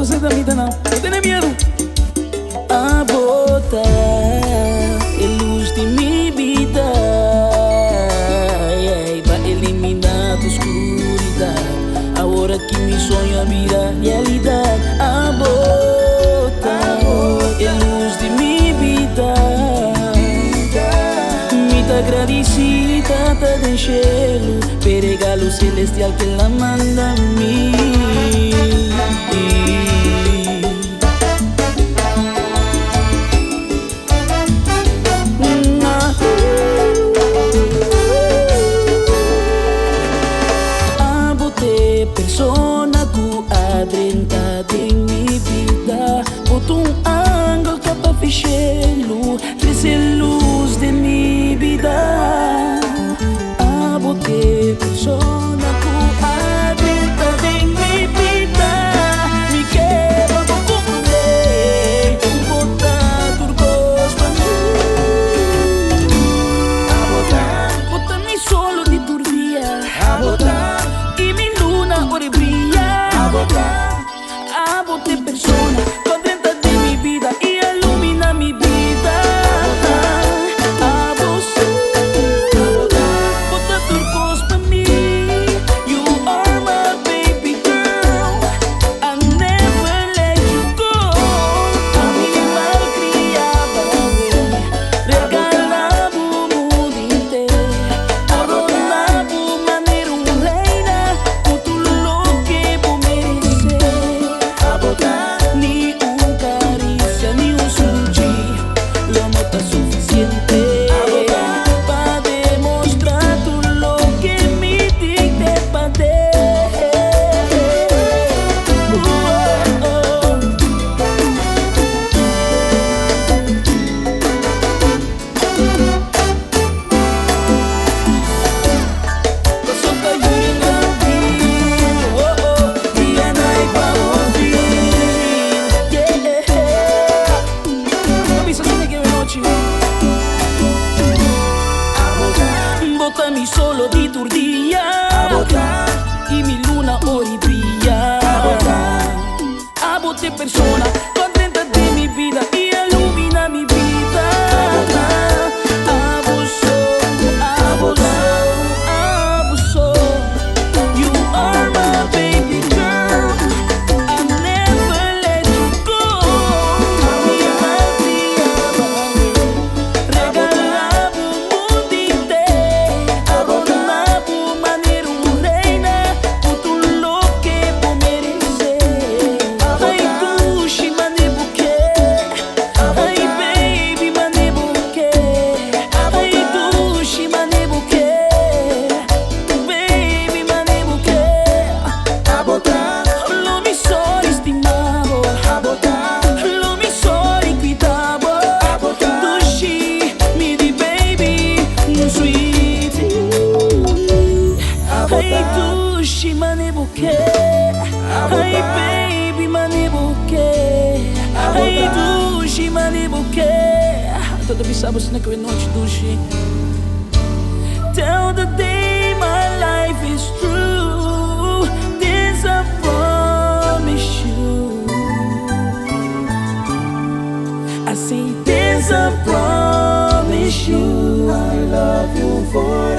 você também tá não tem miedo. A bota é luz de minha vida, vai eliminar a escuridão. Agora que me sonho vira realidade. A bota é luz de minha vida, me tá agradecida, tá de cielo, per regalo celestial que la manda a mim. Persona ku adrenta de mi vida, boto ângulo capa fechelo, trece luz de mi vida. Abote persona ku adrenta de mi vida, me quero comprender, botar turcos pra mim. Bota mi solo de turdia, e mi luna ora brilla. Abote persona contenta de mi vida y ilumina mi vida. Bota turcos pa' mí. You are my baby girl, I never let you go. A mi malcriada regalava o mundo inteiro, adorava maneira reina, por tudo lo que vou merecer. Ni un caricia, ni un sushi, lo no está suficiente para demostrar todo lo que me diste pa' bota mi solo di turdia, y mi luna ora brilla. Abote persona contenta de mi vida y ilumina mi vida. Abuso, you are my baby girl, I never let you go. Mi malcriada regalava o mundo inteiro, adorava maneira reina, por tudo lo que vou merecer. Ai, dushi, mane buquê, ai, baby, mane buquê, ai, dushi, mane buquê, baby, mane buquê. Lo mi sono stimato, lo mi sono cuidado, dushi, mi di baby, sweet. Ai, dushi, mane buquê, ai, baby, mane buquê, ai, dushi, mane buquê. Todo bisabo se naquela noite, dushi. Till the day my life is through, this I promise you. I say this I promise you, I love you forever.